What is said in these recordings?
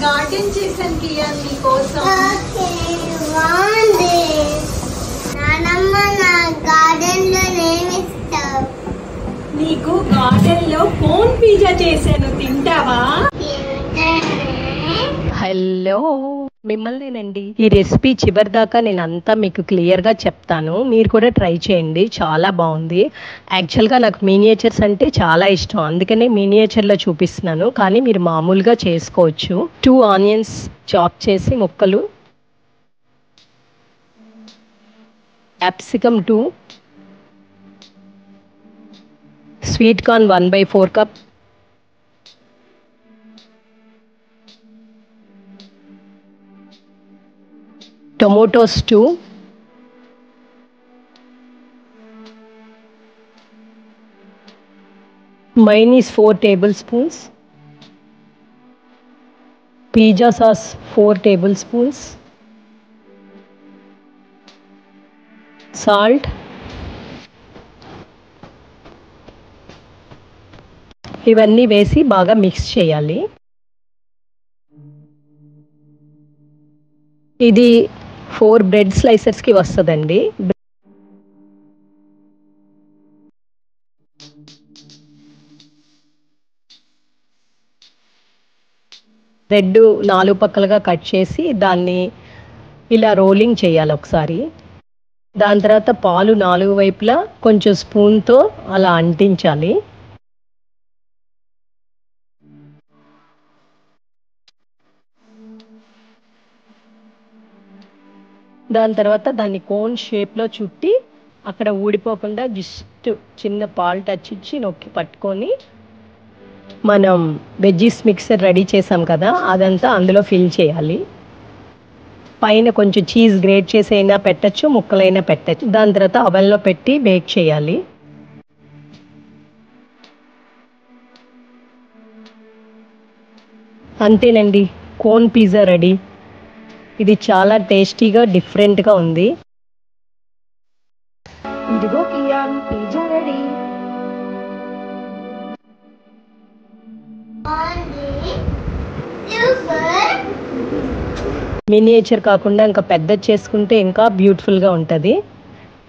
Garden చేశాను కియాన్ నీకోసం. నీకు గార్డెన్ లో కోన్ పిజ్జా చేశాను, తింటావా? హలో, మిమ్మల్నేనండి. ఈ రెసిపీ చివరి దాకా నేను అంతా మీకు క్లియర్గా చెప్తాను, మీరు కూడా ట్రై చేయండి, చాలా బాగుంది. యాక్చువల్గా నాకు మినియేచర్స్ అంటే చాలా ఇష్టం, అందుకనే మినియేచర్లో చూపిస్తున్నాను, కానీ మీరు మామూలుగా చేసుకోవచ్చు. 2 ఆనియన్స్ చాప్ చేసి ముక్కలు, capsicum 2, sweet corn 1/4 cup, tomatoes 2, mayonnaise 4 tablespoons, pizza sauce 4 tablespoons, salt, ఇవన్నీ వేసి బాగా మిక్స్ చేయాలి. ఇది 4 బ్రెడ్ స్లైసెస్కి వస్తుందండి. బ్రెడ్ 4 పక్కలుగా కట్ చేసి దాన్ని ఇలా రోలింగ్ చేయాలి ఒకసారి. దాని తర్వాత పాలు 4 వైపులా కొంచెం స్పూన్తో అలా అంటించాలి. దాని తర్వాత దాన్ని కోన్ షేప్లో చుట్టి అక్కడ ఊడిపోకుండా జస్ట్ చిన్న పాలు టచ్ ఇచ్చి నొక్కి పట్టుకొని, మనం వెజ్జీస్ మిక్సర్ రెడీ చేసాం కదా, అదంతా అందులో ఫిల్ చేయాలి. పైన కొంచెం చీజ్ గ్రేట్ చేసి అయినా పెట్టచ్చు, ముక్కలైనా పెట్టచ్చు. దాని తర్వాత అవెన్లో పెట్టి బేక్ చేయాలి. అంతేనండి, కోన్ పిజ్జా రెడీ. ఇది చాలా టేస్టీగా డిఫరెంట్గా ఉంది. ఇదిగో కియాన్, పిజ్జా రెడీ. మినియేచర్ కాకుండా ఇంకా పెద్దది చేసుకుంటే ఇంకా బ్యూటిఫుల్గా ఉంటుంది.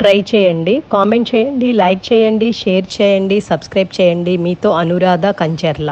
ట్రై చేయండి, కామెంట్ చేయండి, లైక్ చేయండి, షేర్ చేయండి, సబ్స్క్రైబ్ చేయండి. మీతో అనురాధ కంచర్ల.